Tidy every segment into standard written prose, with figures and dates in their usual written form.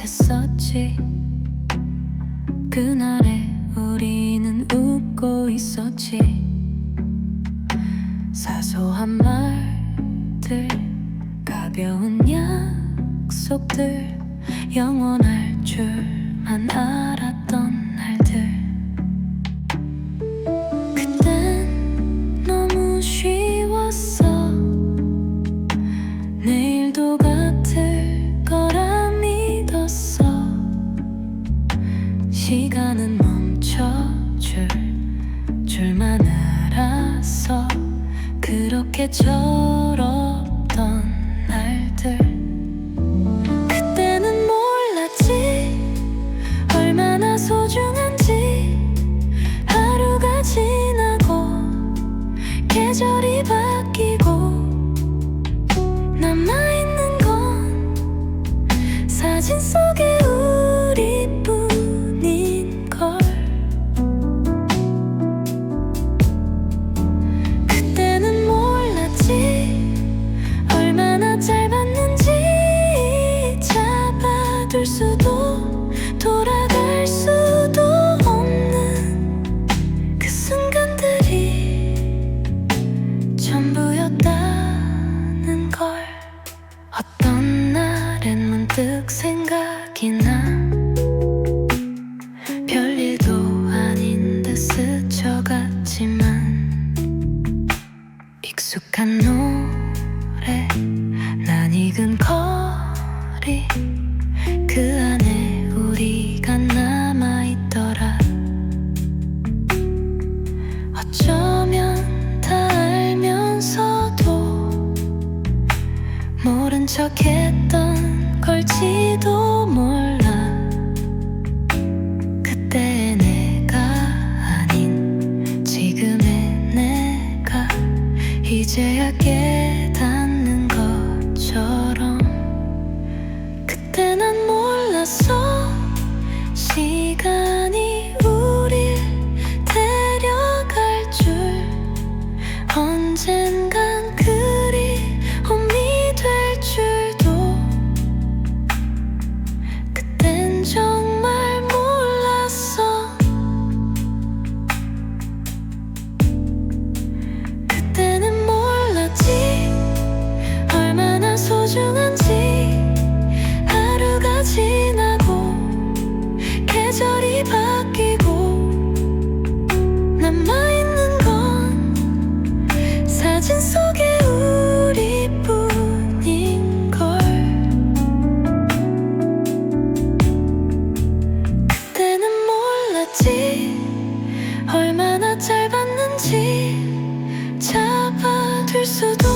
됐었지. 그날에 우리는 웃고 있었지. 사소한 말들, 가벼운 약속들, 영원할 줄만 알았던 날들. 그땐 너무 쉬웠어. 내일도 같을 거라 믿었어. 시간은 멈춰줄 줄만 알았어. 그렇게 철없던 날들. 그때는 몰랐지 얼마나 소중한지. 하루가 지나고 계절이 바뀌고 남아있는 건 사진 속의 우리뿐인걸. 그때는 몰랐지 얼마나 짧았는지. 잡아둘 수도 돌아갈 수도 없는 그 순간들이 전부였다는 걸. 어떤 날엔 문득 생각이 나. 별일도 아닌 듯 스쳐갔지만 익숙한 노래, 난 익은 거리, 그 안에 우리가 남아있더라. 어쩌면 다 알면서도 모른 척했던 걸지도 몰라. 그때의 내가 아닌 지금의 내가 이제야 깨닫는 것처럼. 그때 난 몰랐어 시간이 우릴 데려갈 줄. 언젠간 그리움이 될 줄도 그땐 정말 몰랐어. 그때는 몰랐지 얼마나 소중한지. 하루가 지나고 계절이 바뀌고 남아있는 건 사진 속의 우리뿐인걸. 그때는 몰랐지 얼마나 짧았는지. 잡아둘 수도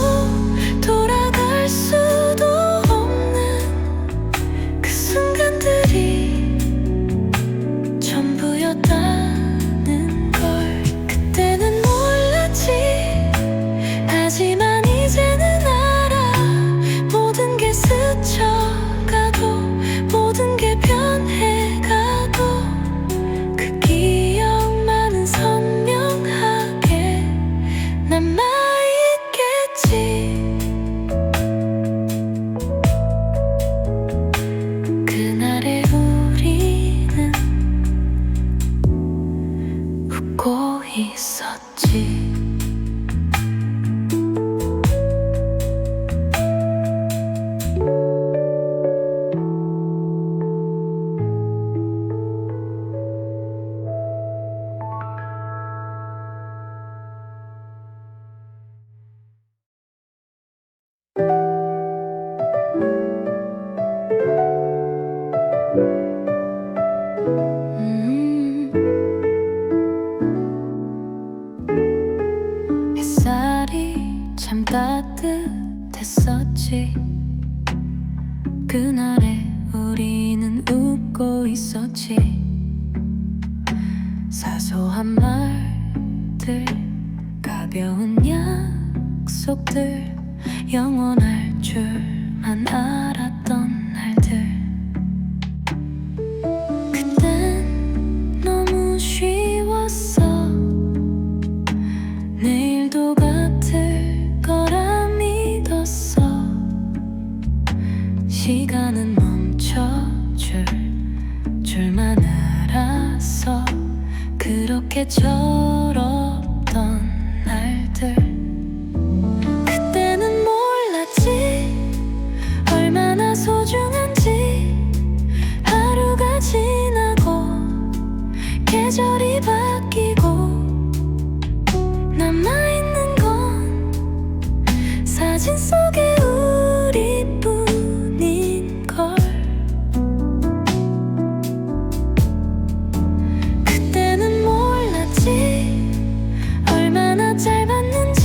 돌아갈 수도 없는 그 순간들이 전부였다는 걸. 그때는 몰랐지 하지만 이제는 알아. 모든 게 스쳐가도 모든 게 변해가도 그 기억만은 선명하게 남아있겠지. 그날의 우리는 웃고 있었지. 햇살이 참 따뜻했었지. 그날에 우리는 웃고 있었지. 사소한 말들, 가벼운 약속들, 영원할 줄만 알았던 날들. 그땐 너무 쉬웠어. 내일도 같을 거라 믿었어. 시간은 멈춰줄 그렇게 철없던 날들. 그때는 몰랐지 얼마나 소중한지. 하루가 지나고 계절이 바뀌고 남아있는 건 사진 속의 우리뿐인걸. 그때는 몰랐지 얼마나 짧았는지.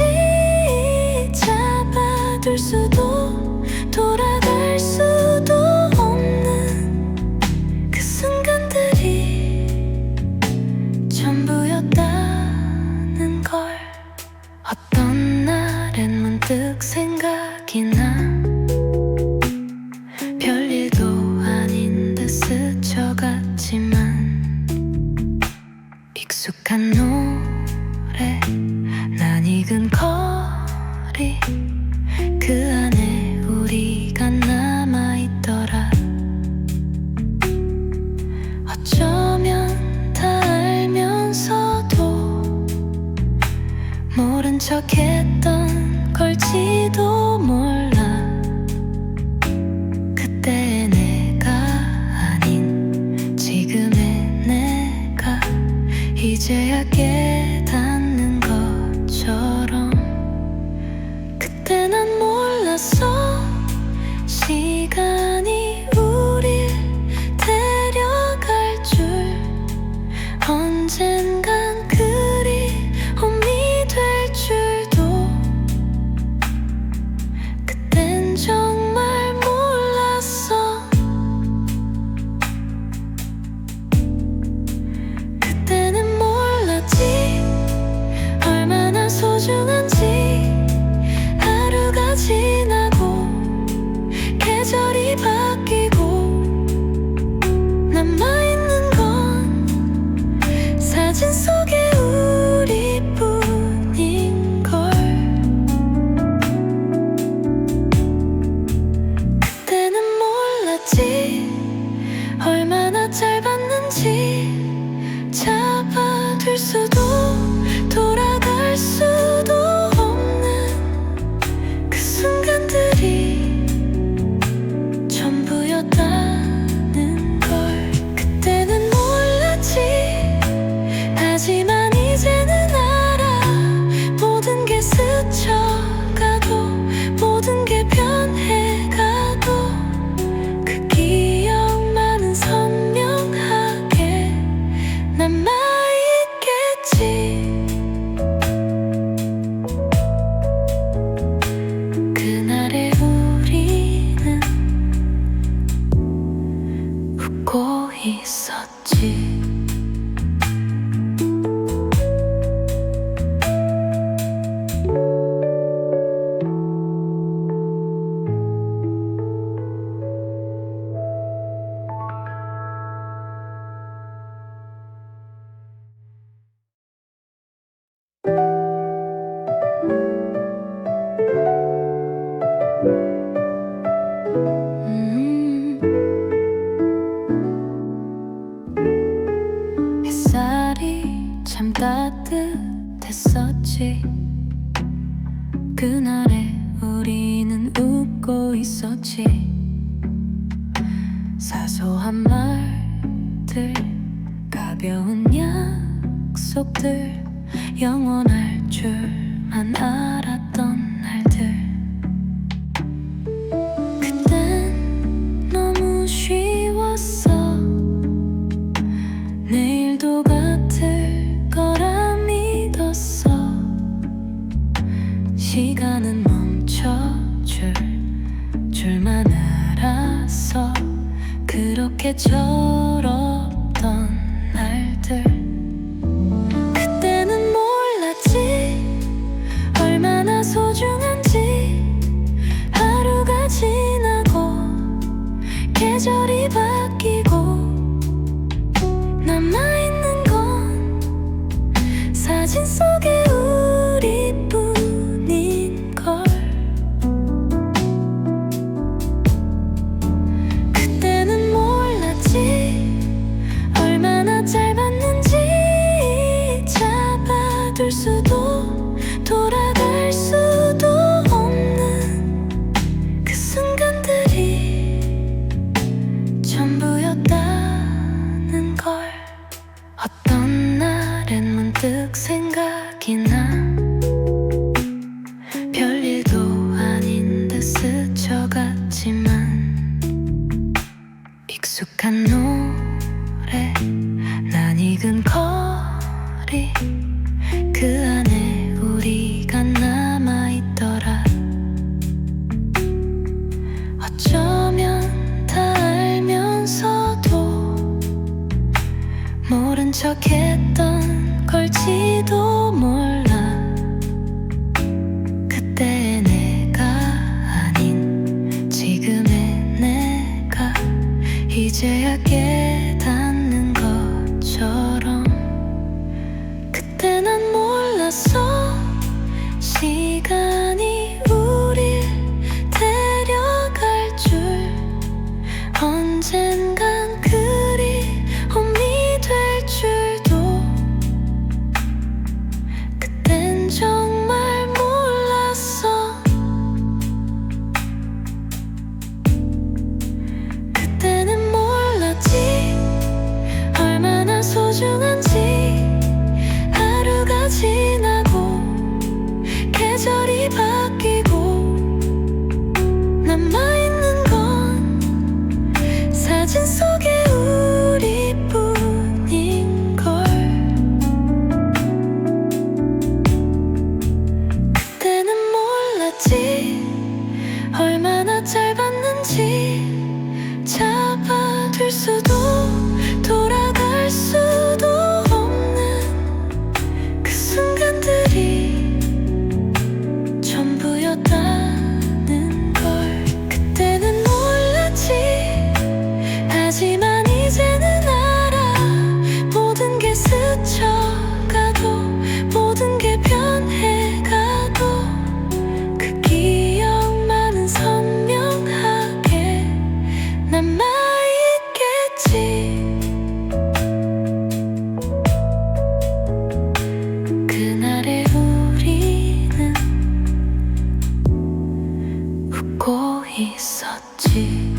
잡아둘 수도 돌아갈 수도 없는 그 순간들이 전부였다는 걸. 어떤 날엔 문득 생각이 나. 별일도 아닌 듯 스쳐갔지만 익숙한 노래, 난 익은 거리, 그 안에 우리가 남아있더라. 어쩌면 다 알면서도 모른 척했던 걸지도 몰라. 그때의 내가 아닌 지금의 내가 이제야 깨닫는 것처럼. 그때 난 몰랐어 시간이 우릴 데려갈 줄. 언젠간 그리움이 될 줄도 그땐 정말 몰랐어. 그때는 몰랐지 얼마나 소중한지. 하루가 지나고 계절이 바뀌고 남아있는 건 사진 속의 우리뿐인걸. 그때는 몰랐지 얼마나 짧았는지. 잡아둘 수도 돌아갈 수도 없는 그 순간들이 전부였다는 걸. 그때는 몰랐지 하지만 이제는 알아. 모든 게 스쳐가도 모든 게 변해가도 그 기억만은 선명하게 남아있겠지. 그날의 우리는 웃고 있었지. 햇살이 참 따뜻했었지. 그날에 우리는 웃고 있었지. 사소한 말들, 가벼운 약속들, 영원할 줄만 알았던 날들. 그땐 너무 쉬웠어. 내일도 같을 거라 믿었어. 시간은 멈춰줄 줄만 알았어. 그렇게 철없던 날들. 그때는 몰랐지 얼마나 소중한지. 하루가 지나고 계절이 바뀌고 남아있는 건 사진 속의 우리뿐인걸. 그때는 몰랐지 수도 돌아갈 수도 없는 그 순간들이 전부였다는 걸. 어떤 날엔 문득 생각이 나. 별일도 아닌 듯 스쳐갔지만 익숙한 노래, 난 익은 거리, 그 안에 우리가 남아있더라. 어쩌면 다 알면서도 모른 척했던 걸지도 몰라. 그때의 내가 아닌 지금의 내가 이제야 깨닫는 것처럼. 그때 난 몰랐어, 시간이 우릴 데려갈 줄. 언젠간 그리움이 될 줄도 그땐 정말 몰랐어. 그때는 몰랐지 얼마나 소중한지. 하루가 지나고 계절이 바뀌고 남아있는 건 사진 속의 우리뿐인걸. 그때는 몰랐지 얼마나 짧았는지. 잡아둘 수도 돌아갈 수도 없는 그 순간들이 전부였다는 걸. 그때는 몰랐지, 하지만 이제는 알아. 모든 게 스쳐가도 모든 게 변해가도 그 기억만은 선명하게 남아있겠지. 그날의 우리는 웃고 있었지.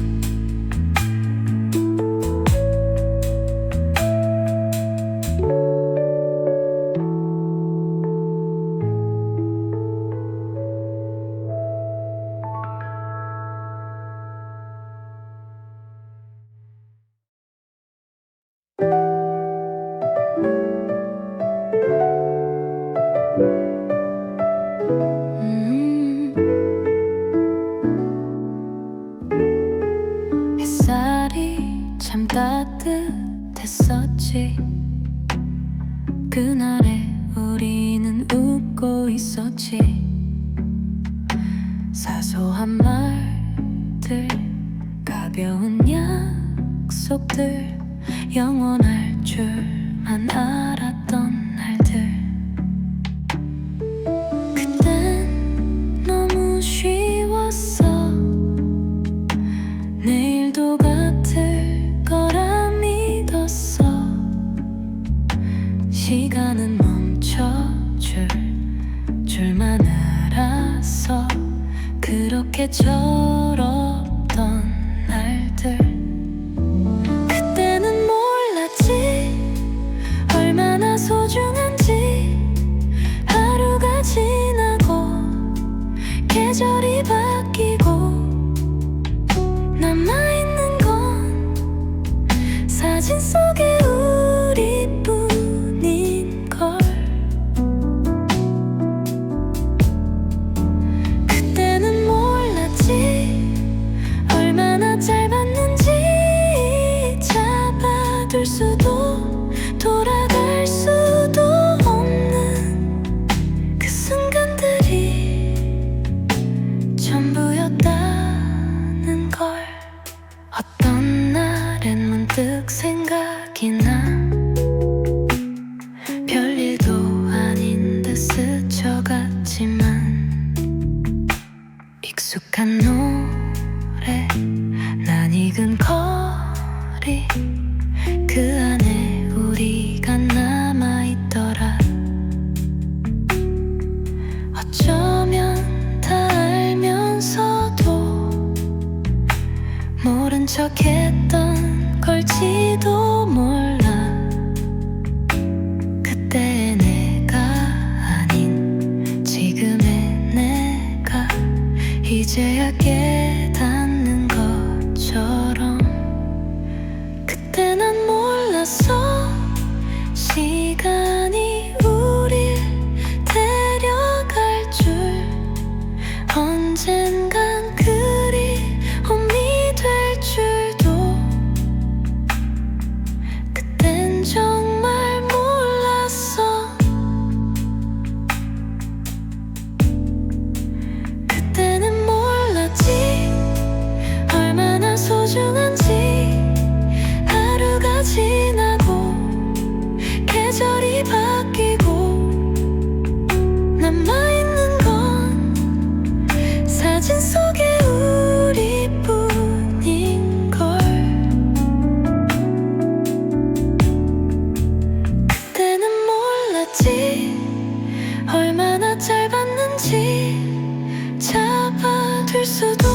햇살이 참 따뜻했었지. 그날에 우리는 웃고 있었지. 사소한 말들, 가벼운 약속들, 영원할 줄만 알았던 날들. 그땐 너무 쉬웠어. 내일도 같을 거라 믿었어. 시간은 멈춰줄 줄만 알았어. 그렇게 철없던 날들. 그때는 몰랐지 얼마나 소중한지. 하루가 지나고 계절이 바뀌고 남아있는 건 사진 속의 우리뿐인걸. 그때는 몰랐지 얼마나 짧았는지. 잡아둘 수도 돌아갈 수도 없는 그 순간들이 전부였다는 걸. 어떤 날엔 문득 생각이 나. 별일도 아닌 듯 스쳐갔지만 익숙한 노래, 난 익은 거리, 그 안에 우리가 남아있더라. 척했던 걸지도 몰라. 그때의 내가 아닌 지금의 내가 이제야 깨닫는 것처럼. 그때 난 몰랐어 시간이 우릴 데려갈 줄. 언젠간 그리움이 될 줄도 그땐 정말 몰랐어. 그때는 몰랐지 얼마나 소중한지. 하루가 지나고 계절이 바뀌고 남아있는 건 사진 속의 우리뿐인걸. 그때는 몰랐지 얼마나 짧았는지. 잡아둘 수도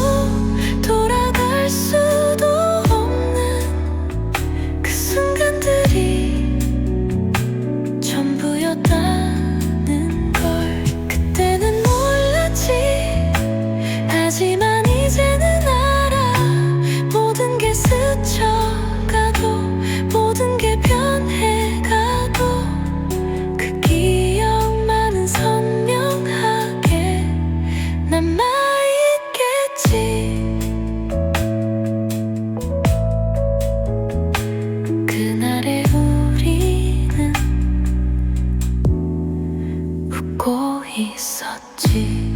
돌아갈 수도 없는 그 순간들이 전부였다는 걸. 그때는 몰랐지 하지만 이제는 알아. 모든 게 스쳐가도 모든 게 변해가도 그 기억만은 선명하게 남아있겠지. 그날의 우리는 웃고 있었지.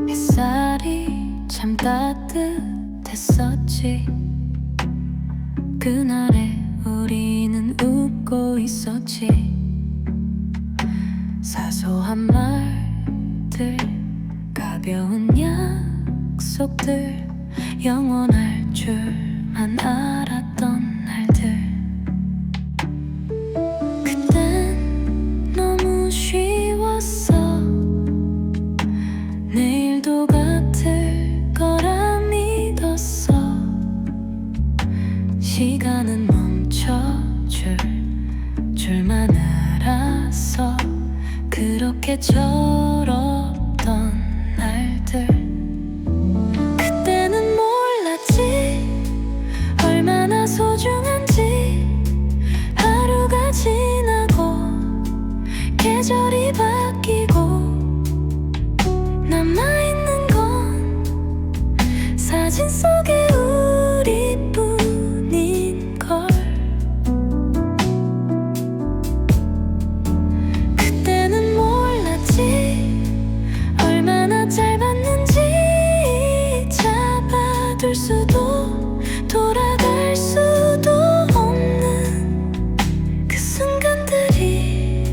햇살이 참 따뜻했었지. 그날에 우리는 웃고 있었지. 사소한 말들 가벼운 약속들 영원할 줄만 알았던 날들. 그땐 너무 쉬웠어. 내일도 같을 거라 믿었어. 시간은 멈춰줄 줄만 알았어. 그렇게 철없던 날들. 그때는 몰랐지 얼마나 소중한지. 하루가 지나고 계절이 바뀌고 남아있는 건 사진 속의 우리뿐인걸. 그때는 몰랐지 얼마나 짧았는지. 잡아둘 수도 돌아갈 수도 없는 그 순간들이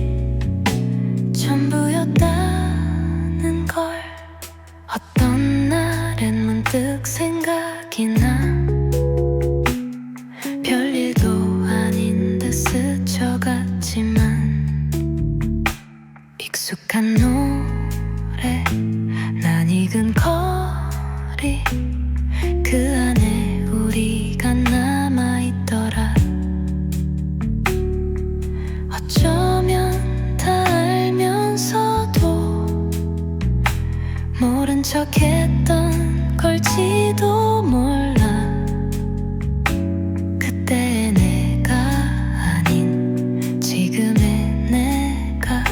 전부였다는 걸. 어떤 날엔 문득 생각이 나. 별일도 아닌 듯 스쳐갔지만 익숙한 노래 난 익은 거리. 그 안에 우리가 남아있더라. 어쩌면 다 알면서도 모른 척했던 걸지도 몰라. 그때의 내가 아닌 지금의 내가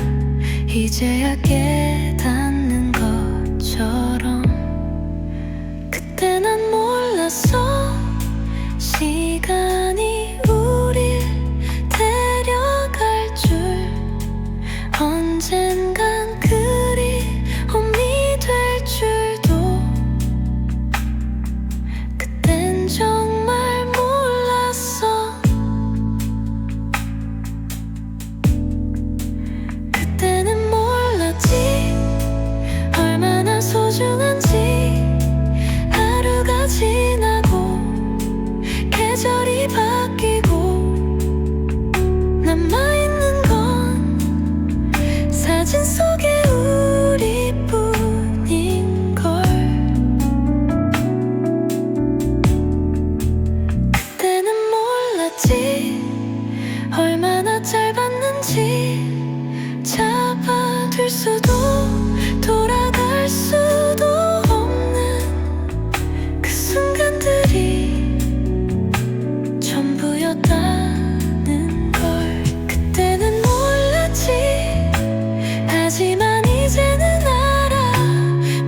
이제야 깨닫는 것처럼. 그때 난 몰랐어 시간이 우릴 데려갈 줄. 언젠간 그리움이 될 줄도 그땐 정말 얼마나 짧았는지 잡아둘 수도 돌아갈 수도 없는 그 순간들이 전부였다는 걸 그때는 몰랐지. 하지만 이제는 알아.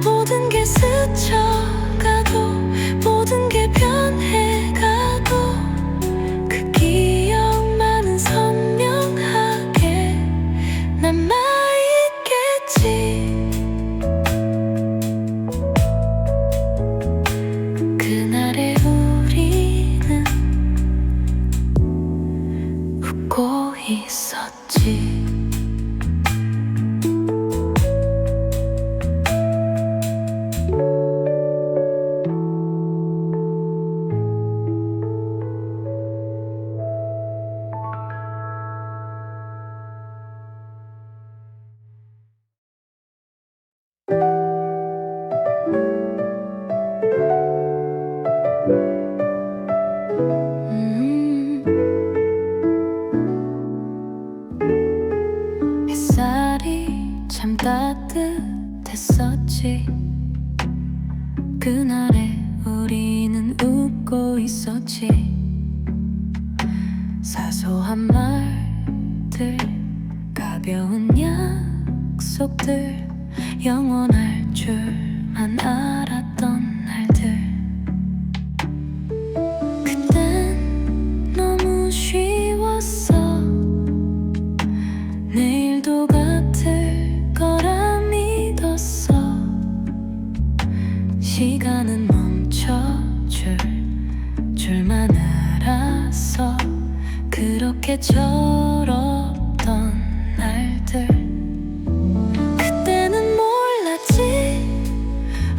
모든 게 스쳐가도 모든 게 변해가도 그 기억만은 선명하게 남아있겠지. 그날의 우리는 웃고 있었지. 햇살이 참 따뜻했었지. 그날에 우리는 웃고 있었지. 사소한 말들, 가벼운 약속들, 영원할 줄만 알았던 날들. 그땐 너무 쉬웠어. 내일도 같을 거라 믿었어. 시간은 멈춰줄 줄만 알았어. 그렇게 철없던 날들. 그때는 몰랐지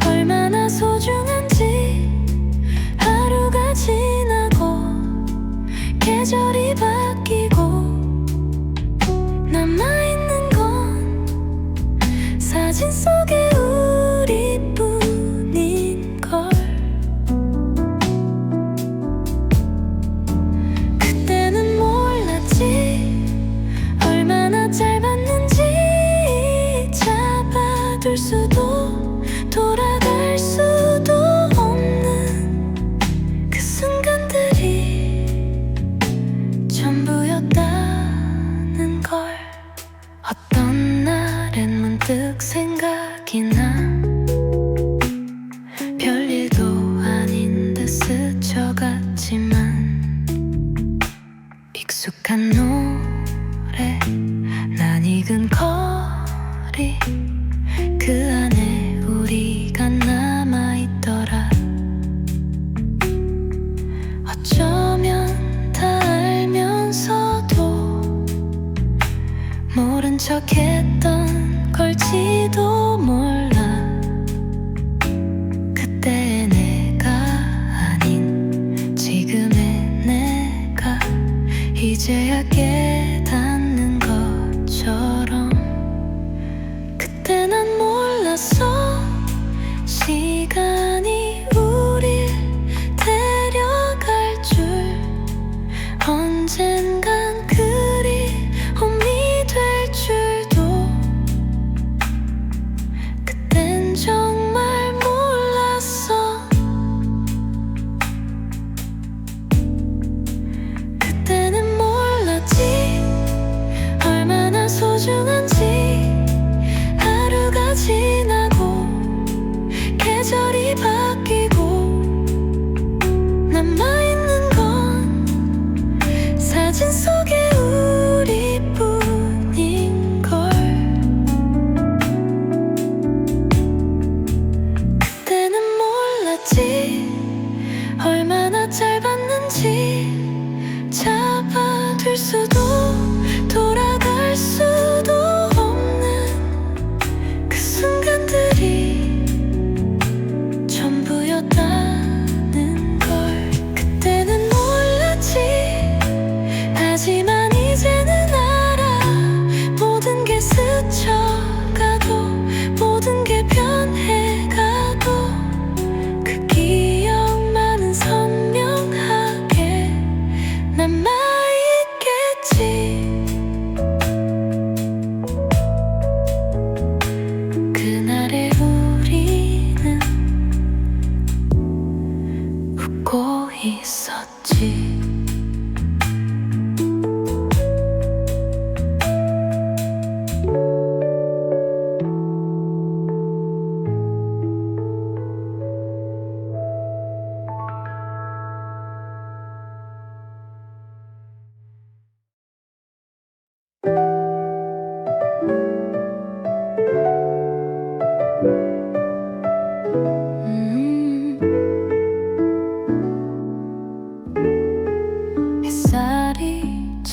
얼마나 소중한지. 하루가 지나고 계절이 바뀌고 남아있는 건 사진 속의 우리뿐인걸. 그때는 몰랐지 얼마나 짧았는지. 잡아둘 수도 돌아갈 수도 없는 그 순간들이 전부였다는 걸. 어떤 날엔 문득 생각이 나. 별일도 아닌 듯 스쳐갔지만 익숙한 노래, 난 익은 거리, 그 안에 우리가 남아있더라. 어쩌면 다 알면서도 모른 척했던 걸지도 몰라. 그때의 내가 아닌 지금의 내가 이제야 깨닫는 것처럼. 그때 난 몰랐어. 시간이 우릴 데려갈 줄. 언젠간 그리움이 될 줄도 그땐 정말 몰랐어. 그때는 몰랐지 얼마나 소중한지. 하루가 지나고 계절이 바뀌고 남아있는 건 사진 속의 우리뿐인걸. 그때는 몰랐지 얼마나 짧았는지. 잡아둘 수도 돌아갈 수도 없는 그 순간들이 전부였다는 걸. 그때는 몰랐지. 하지만 이제는 알아. 모든 게 스쳐가도 모든 게 변해가도 그 기억만은 선명하게 남아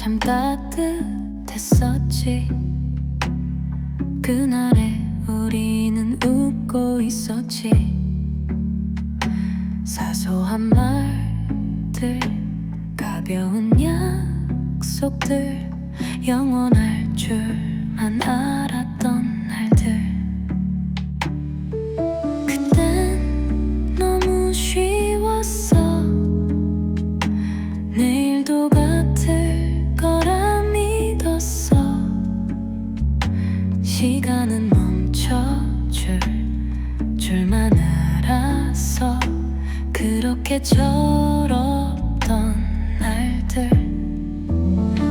참 따뜻했었지. 그날에 우리는 웃고 있었지. 사소한 말들, 가벼운 약속들, 영원할 줄만 알았던 날들. 그땐 너무 쉬웠어. 내일도 같을 거라 믿었어. 시간은 멈춰줄 줄만 알았어. 그렇게 철없던 날들.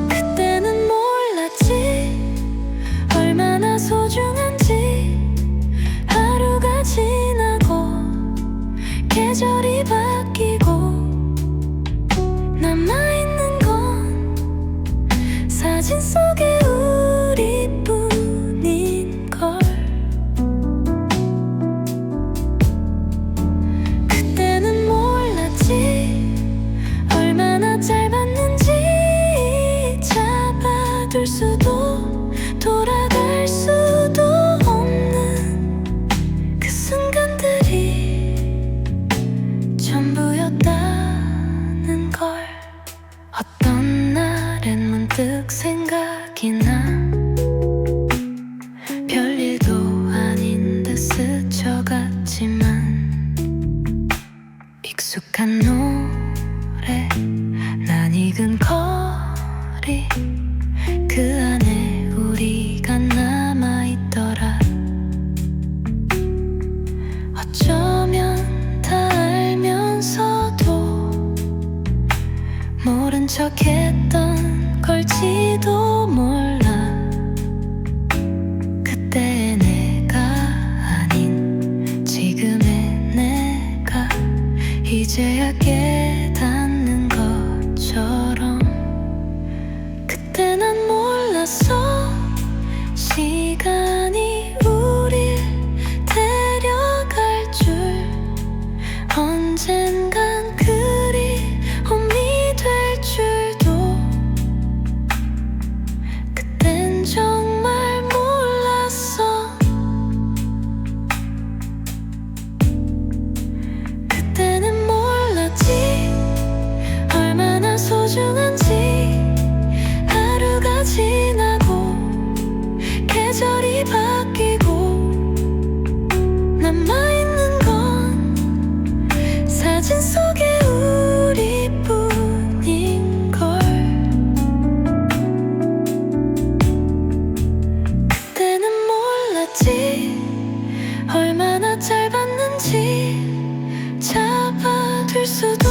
그때는 몰랐지 얼마나 소중한지. 하루가 지나고 계절이 바뀌고 남아있는 건 사진 속의 우리뿐인걸. 그때는 몰랐지 얼마나 짧았는지. 잡아둘 수도 돌아갈 수도 없는 그 순간들이 전부였다는 걸. 어떤 날엔 문득 생각이 나. 별일도 아닌 듯 스쳐갔지만 익숙한 노래, 난 익은 거리, 그 안에 우리가 남아있더라. 어쩌면 다 알면서도 모른 척했던 걸지도 몰라. 그때의 내가 아닌 지금의 내가 이제야 깨닫는 것처럼. 그때 난 몰랐어 시간이 우릴 데려갈 줄. 언젠간 그리움이 될 줄도. 그땐 정말 몰랐어. 그때는 몰랐지 얼마나 소중한지. 하루가 지나고 계절이 바뀌고 남아있는 건 사진 속의 우리뿐인걸. 그때는 몰랐지 얼마나 짧았는지. 잡아둘 수도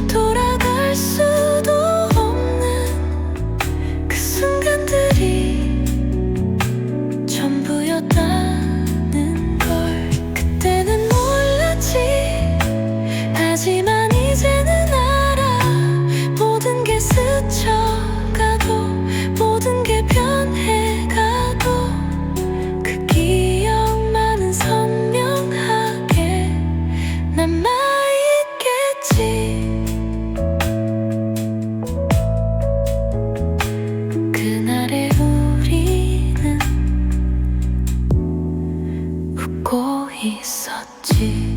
돌아갈 수도 없는 그 순간들이 전부였다는 걸. 그때는 몰랐지 하지만 이제는 알아. 모든 게 스쳐가도 모든 게 변해가도 그 기억만은 선명하게 남아있겠지. 그날의 우리는 웃고 있었지.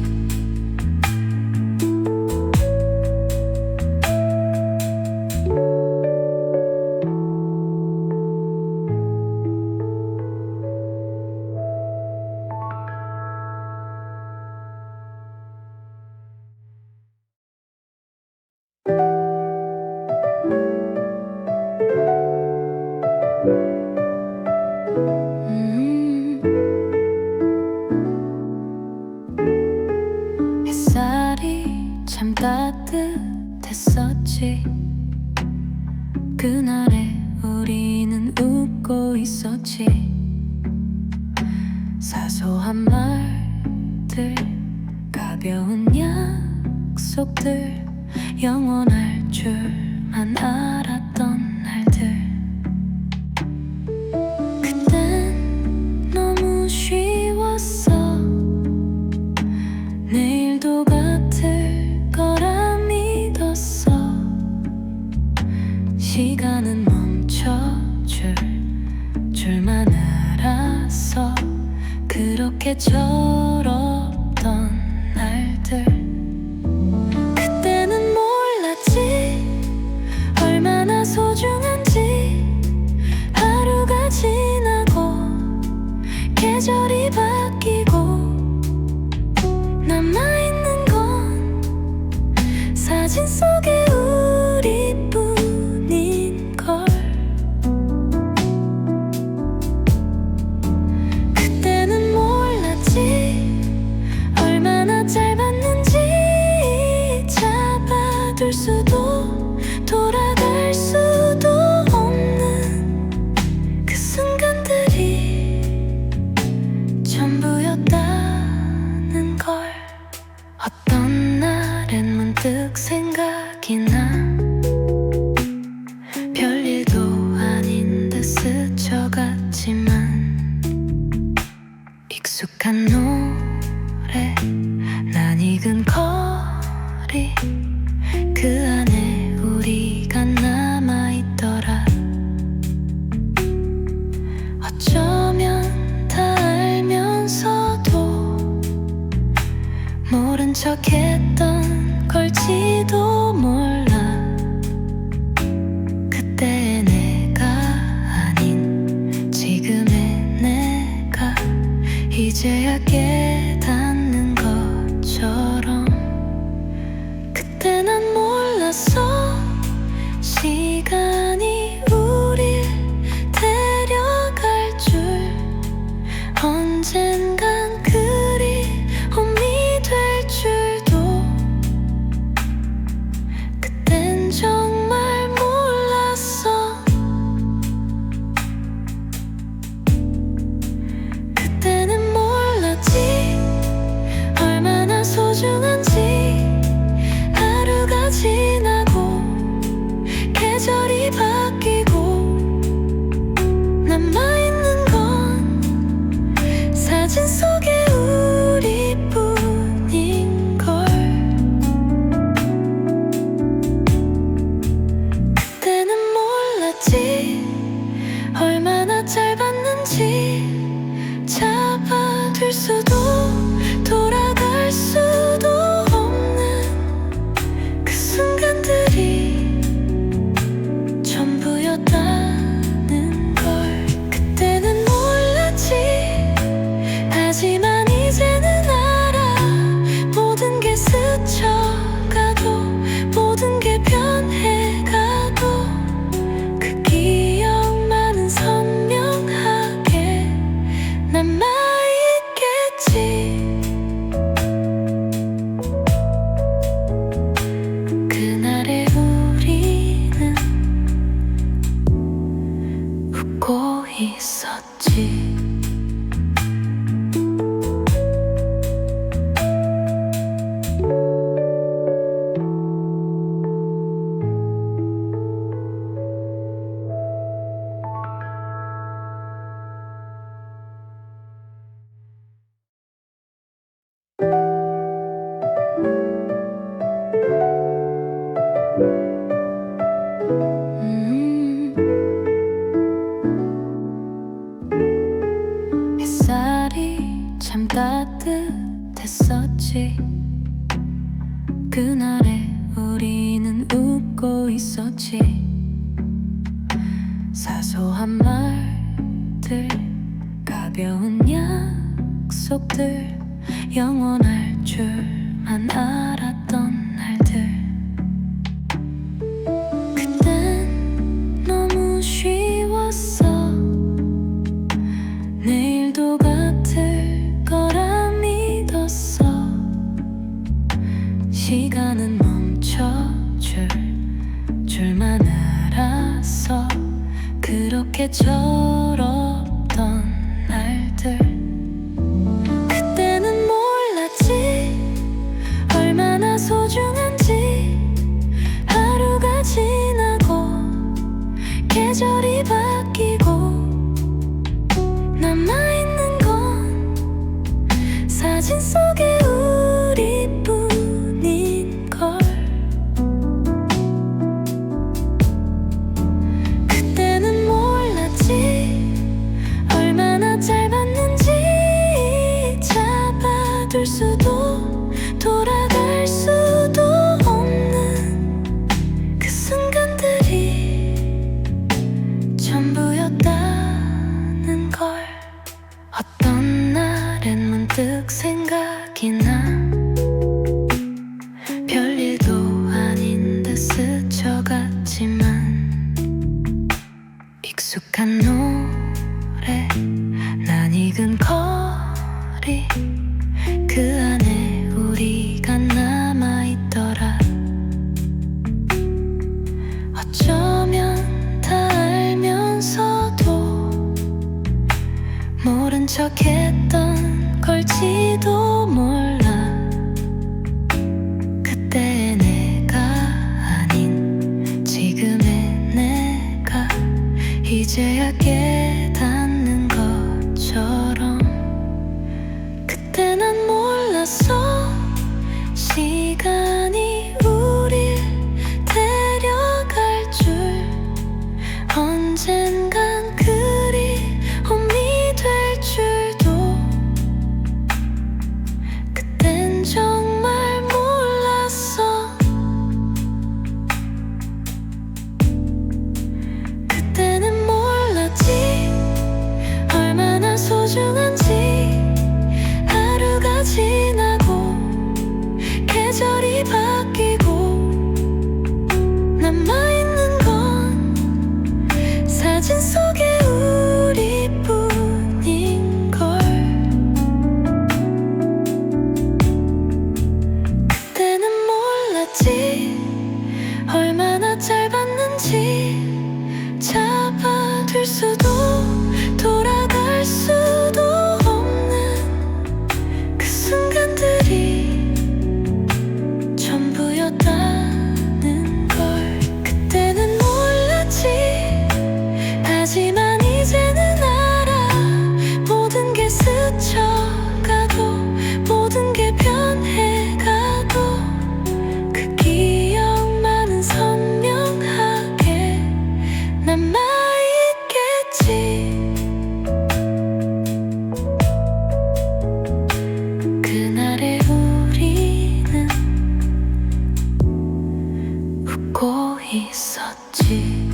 햇살이 참 따뜻했었지. 그날에 우리는 웃고 있었지. 사소한 말들, 가벼운 약속들, 영원할 줄만 알았던 날들. 그땐 너무 쉬웠어. 내일도 같을 거라 믿었어. 시간은 멈춰줄 줄만 알았어. 그렇게 철없던 날들, 그때는 몰랐지 얼마나 소중한지. 하루가 지나고 계절이 바뀌고 남아있는 건 사진 속의 우리뿐인걸. 그때는 몰랐지 얼마나 짧았는지. 잡아둘 수도 돌아갈 수도 없는 그 순간들이 전부였다는 걸. 어떤 날엔 문득 생각이 나. 별일도 아닌 듯 스쳐갔지만 익숙한 노래, 난 익은 거리, 그 안에 우리가 남아있더라. 어쩌면 다 알면서도 모른 척했던 걸지도 몰라. 그때의 내가 아닌 지금의 내가 이제야 깨닫는 것처럼. 그때 난 몰랐어 시간이 우릴 데려갈 줄. 언젠간 그리움이 될 줄도 그땐 정말 몰랐어. 그때는 몰랐지 얼마나 소중한지. 하루가 지나고 계절이 바뀌고 남아있는 건 사진 속의 우리뿐인걸. 그때는 몰랐지 얼마나 짧았는지. 잡아둘 수도 돌아갈 수도 없는 그 순간들이 전부였다는 걸. 그때는 몰랐지 하지만 이제는 알아. 모든 게 스쳐가도 모든 게 변해가도 그 기억만은 선명하게 남아있겠지. 그날의 우리는 웃고 있었지. 햇살이 참 따뜻했었지. 그날에 우리는 웃고 있었지. 사소한 말들, 가벼운 약속들, 영원할 줄만 알았던 날들. 그땐 너무 쉬웠어. 내일도 같을 거라 믿었어. 시간은 멈춰줄 줄만 알았어. 그렇게 철없던 날들. 그때는 몰랐지 얼마나 소중한지. 하루가 지나고 계절이 바뀌고 남아있는 건 사진 속의 우리뿐인걸. 익숙한 노래 난 익은 거리 그 안에 우리가 남아있더라. 어쩌면 다 알면서도 모른 척했던 걸지도 몰라. 그때의 내가 아닌 지금의 내가 이제야 깨닫는 것처럼. 그때 난 몰랐어 시간이 우릴 데려갈 줄. 언젠간 그리움이 될 줄도 그땐 정말 몰랐어. 그때는 몰랐지 얼마나 소중한지. 하루가 지나고 계절이 바뀌고 남아있는 건 사진 속의 우리뿐인걸. 그때는 몰랐지 얼마나 짧았는지. 잡아둘 수도 돌아갈 수도 없는 그 순간들이 전부였다는 걸. 그때는 몰랐지 하지만 이제는 알아. 모든 게 스쳐가도 모든 게 변해가도 그 기억만은 선명하게 남아있겠지. 그날의 우리는 웃고 있었지.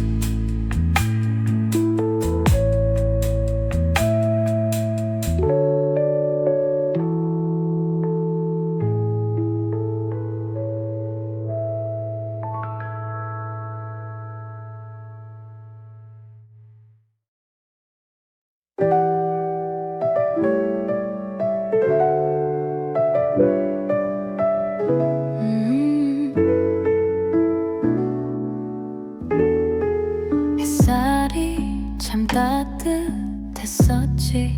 햇살이 참 따뜻했었지.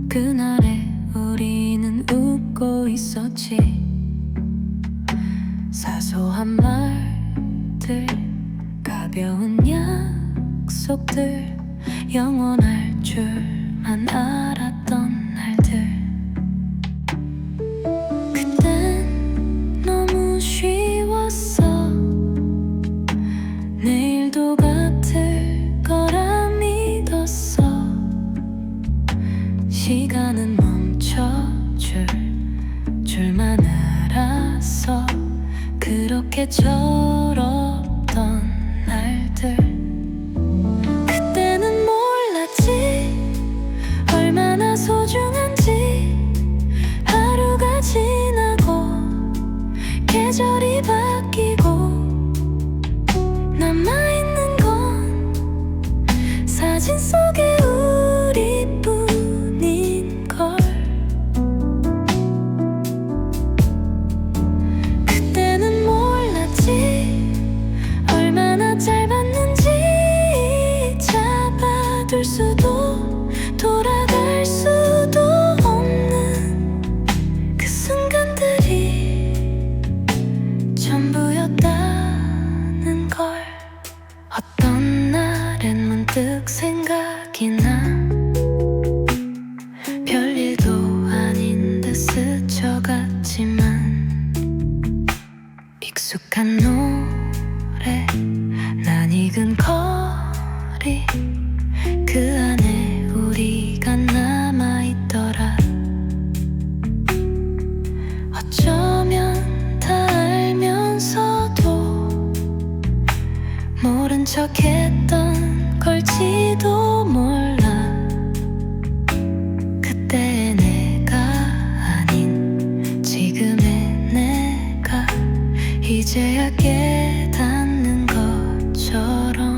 그날에 우리는 웃고 있었지. 사소한 말들 가벼운 약속들 영원할 줄만 알았던 날들. 그땐 너무 쉬웠어. 내일도 같을 거라 믿었어. 시간은 멈춰줄 줄만 알았어. 그렇게 철없던 날들. 그때는 몰랐지 얼마나 소중한지. 하루가 지나고 계절이 바뀌고 남아있는 건 사진 속의 우리뿐인걸. 그때는 몰랐지 얼마나 짧았는지. 잡아둘 수도 돌아갈 수도 없는 그 순간들이 전부였다는 걸. 어떤 날엔 문득 생각이 나. 별일도 아닌 듯 스쳐갔지만 익숙한 노래 난 익은 거리 그 안에 우리가 남아있더라. 어쩌면 다 알면서도 모른 척했던 걸지도 몰라. 그때의 내가 아닌 지금의 내가 이제야 깨닫는 것처럼.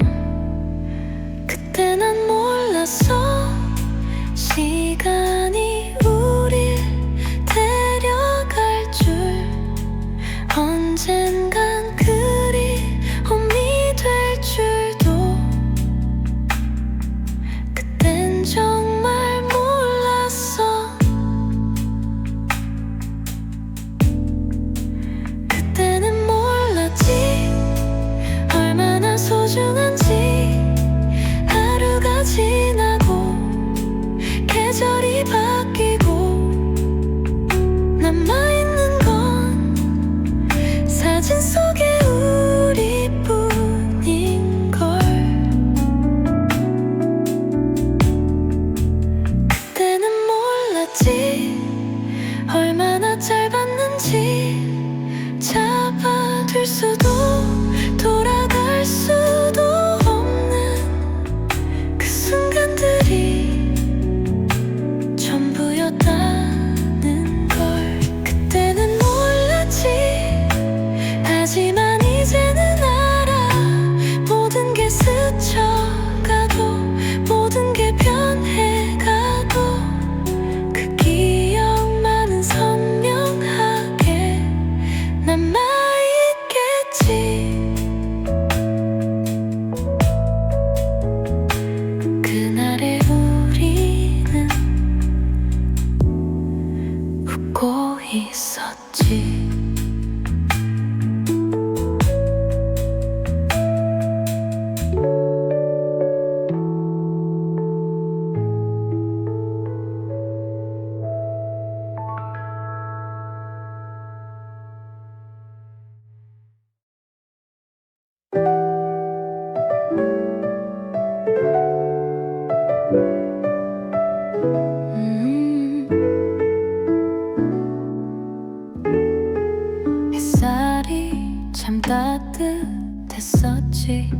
됐었지.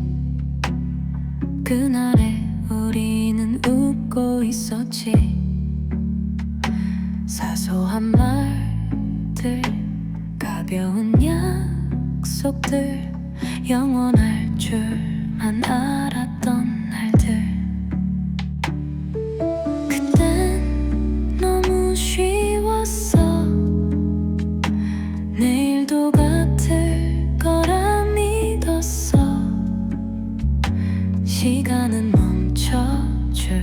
그날에 우리는 웃고 있었지. 사소한 말들, 가벼운 약속들, 영원할 줄만 알았던 날들. 그땐 너무 쉬웠어. 내일도 같을 거라 믿었어. 시간은 멈춰줄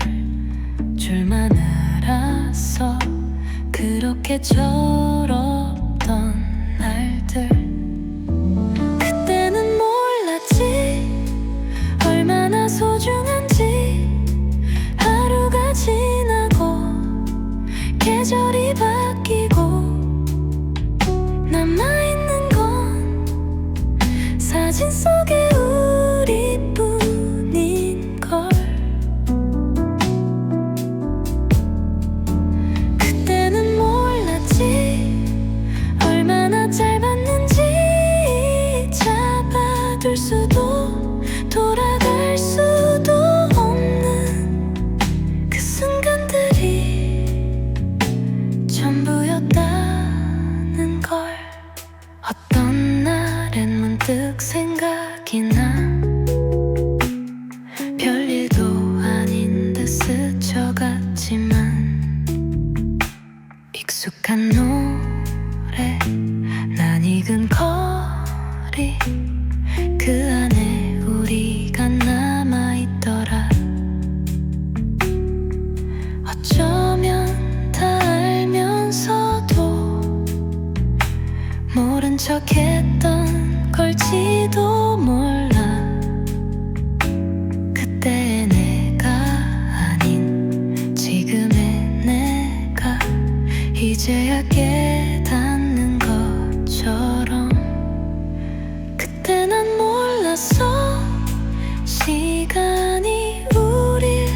줄만 알았어. 그렇게 철없던 날들. 그때는 몰랐지 얼마나 소중한지. 하루가 지나고 계절이 바뀌고 남아있는 건 사진 속의 우리뿐인걸. 그때는 몰랐지 얼마나 짧았는지. 잡아둘 수도 돌아갈 수도 없는 그 순간들이 전부였다는 걸. 어떤 날엔 문득 생각이 나. 별일도 아닌 듯 스쳐갔지만 익숙한 노래, 난 익은 거리, 그 안에 우리가 남아있더라. 어쩌면 다 알면서도 모른 척했던 걸지도 몰라. 그때의 내가 아닌 지금의 내가 이제야 깨닫는 것처럼. 그때 난 몰랐어 시간이 우릴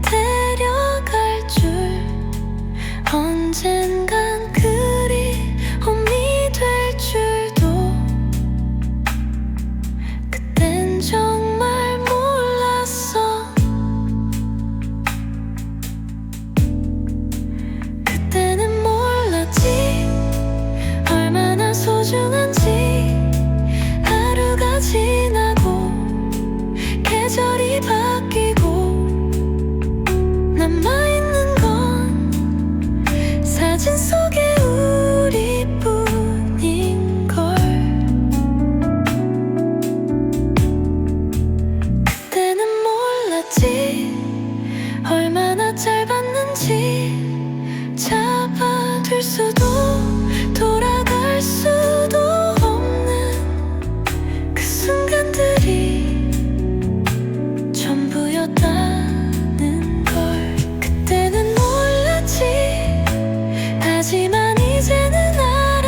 데려갈 줄. 언젠간 그리움이 될 줄도 그땐 정말 몰랐어. 그때는 몰랐지 얼마나 소중한지. 하루가 지나고 계절이 바뀌고 남아있는 건 사진 속의 우리뿐인걸. 그때는 몰랐지 얼마나 짧았는지. 잡아둘 수도 돌아갈 수도 없는 그 순간들이 전부였다는 걸. 그때는 몰랐지 하지만 이제는 알아.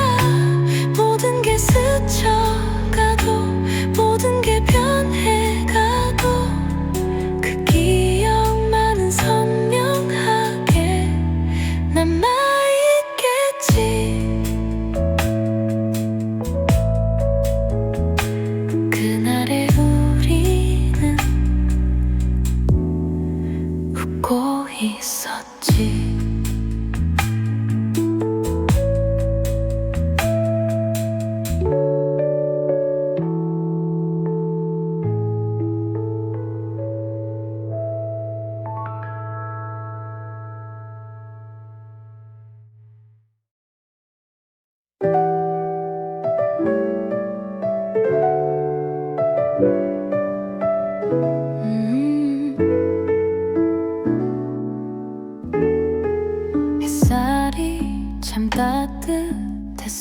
모든 게 스쳐가도 모든 게 변해가도 그 기억만은 선명하게 남아있겠지. 그날의 우리는 웃고 있었지. 햇살이 참 따뜻했었지.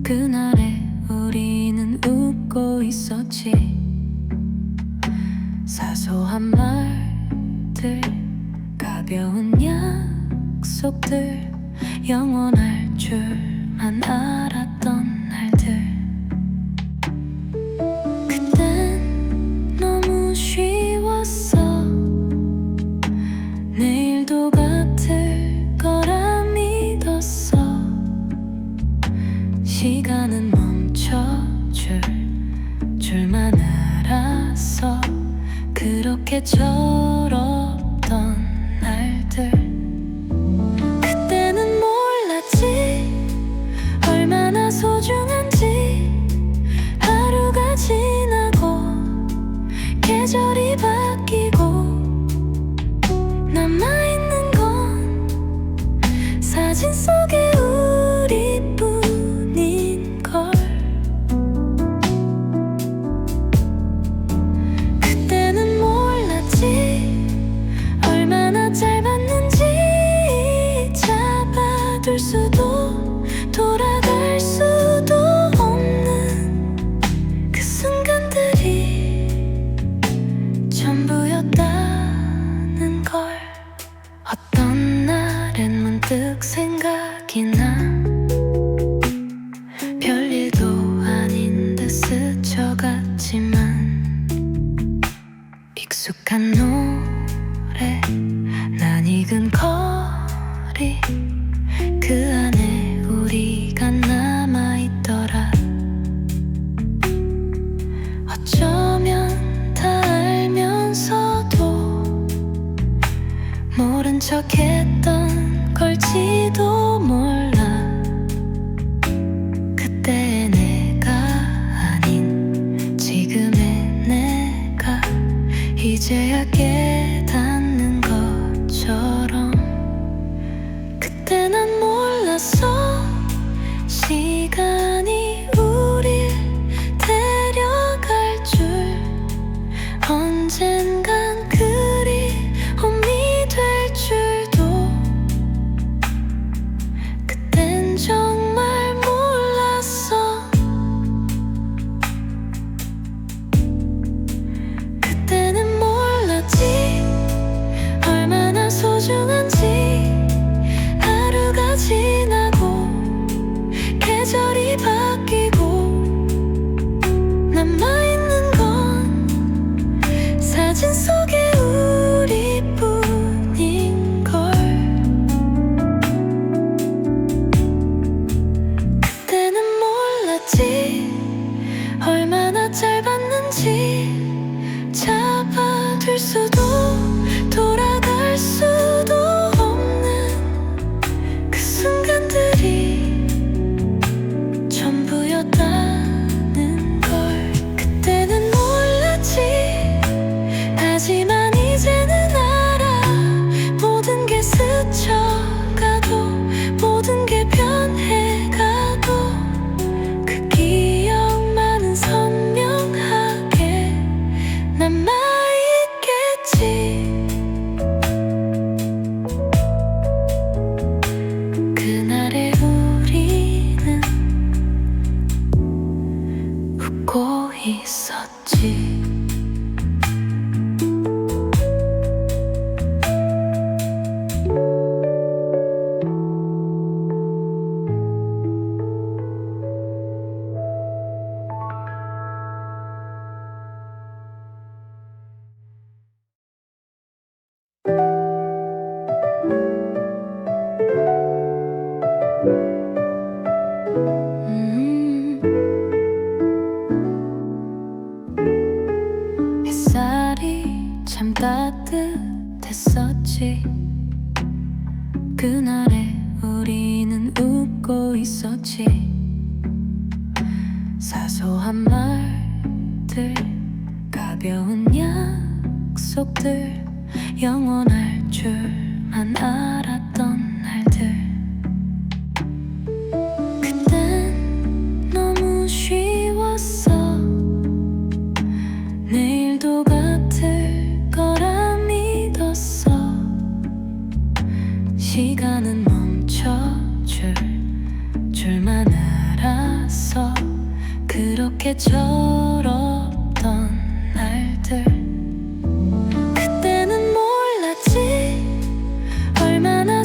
그날에 우리는 웃고 있었지. 사소한 말들, 가벼운 약속들, 영원할 줄만 알았던 날들. 그땐 너무 쉬웠어. 내일도 같을 거라 믿었어. 시간은 멈춰줄 줄만 알았어. 그렇게 철없던 날들. 그때는 몰랐지 얼마나 소중한지. 하루가 지나고 계절이 바뀌고 남아있는 건 사진 속의 우리뿐인걸. 그때는 몰랐지 얼마나 짧았는지. 잡아둘 수도 돌아갈 수도 없는 그 순간들이 전부였다는 걸. 어떤 날엔 문득 생각이 나. 별일도 아닌 듯 스쳐갔지만 익숙한 노래, 난 익은 거리, 그 안에 우리가 남아있더라. 어쩌면 다 알면서도 모른 척했던 걸지도 몰라. 그때의 내가 아닌 지금의 내가 이제야 깨닫는 것처럼. 그때 난 몰랐어 시간이 우릴 데려갈 줄. 언젠간 그리움이 될 줄도 그땐 정말 몰랐어. 그때는 몰랐지 얼마나 소중한지. 하루가 지나고 계절이 바뀌고 남아있는 건 사진 속의 우리뿐인걸. 그때는 몰랐지 얼마나 짧았는지. 잡아둘 수도 돌아갈 수도 없는 그 순간들이 전부였다는 걸. 그때는 몰랐지 하지만 이제는 알아. 모든 게 스쳐가도 모든 게 변해가도 그 기억만은 선명하게 남아있겠지. 그날의 우리는 웃고 있었지. 햇살이 참 따뜻했었지. 그날에 우리는 웃고 있었지. 사소한 말들, 가벼운 약속들, 영원할 줄만 알았던 날들. 그땐 너무 쉬웠어. 내일도 같을 거라 믿었어. 시간은 멈춰줄 줄만 알았어. 그렇게 철없던 날들. 그때는 몰랐지 얼마나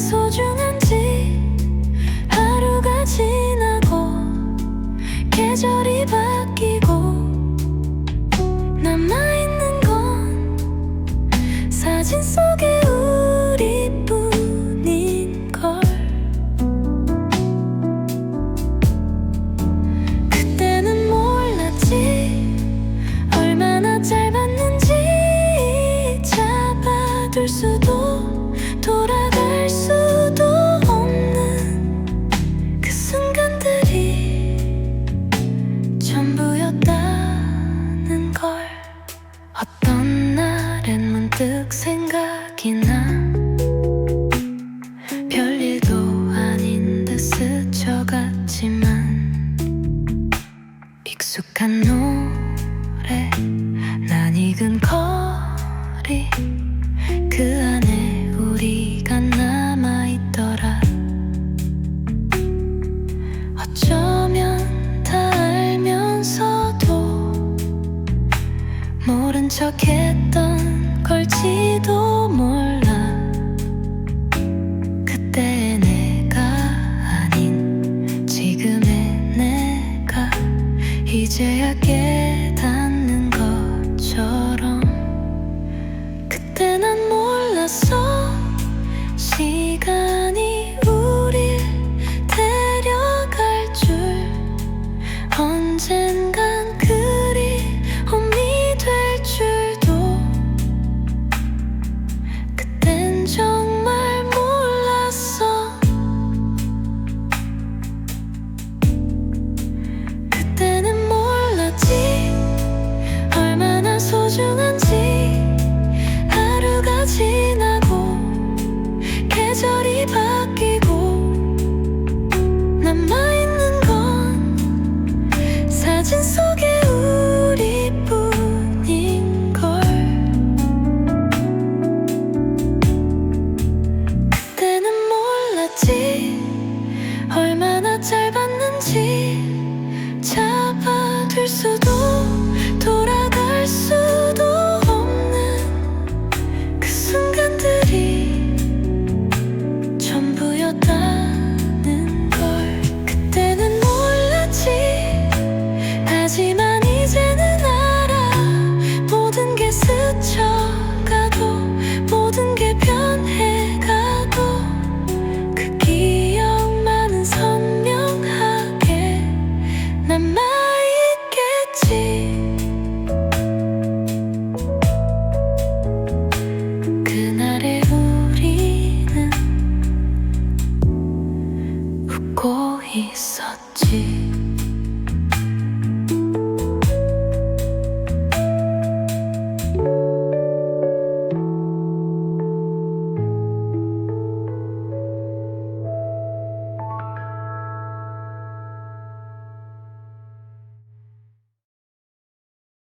어떤 날엔 문득 생각이 나 별일도 아닌 듯 스쳐갔지만 익숙한 노래 난 익은 거리 그 안에 우리가 남아있더라. 어쩌면 다 알면서도 모른 척했던 걸지도 몰라. 그때의 내가 아닌 지금의 내가 이제야 깨닫는 것처럼 그때 난 몰랐어. 시간이 우릴 데려갈 줄 언젠간 그리움이 될 줄도 그땐 정말 몰랐어. 그때는 몰랐지 얼마나 소중한지. 하루가 지나고 계절이 바뀌고 남아있는 건 사진 속의 우리뿐인걸. 그때는 몰랐지 얼마나 짧았는지. 잡아둘 수도 돌아갈 수도 없는 그 순간들이 전부였다는 걸. 그때는 몰랐지 하지만 이제는 알아. 모든 게 스쳐가도 모든 게 변해가도 그 기억만은 선명하게 남아있겠지. 그날의 우리는 웃고 있었지.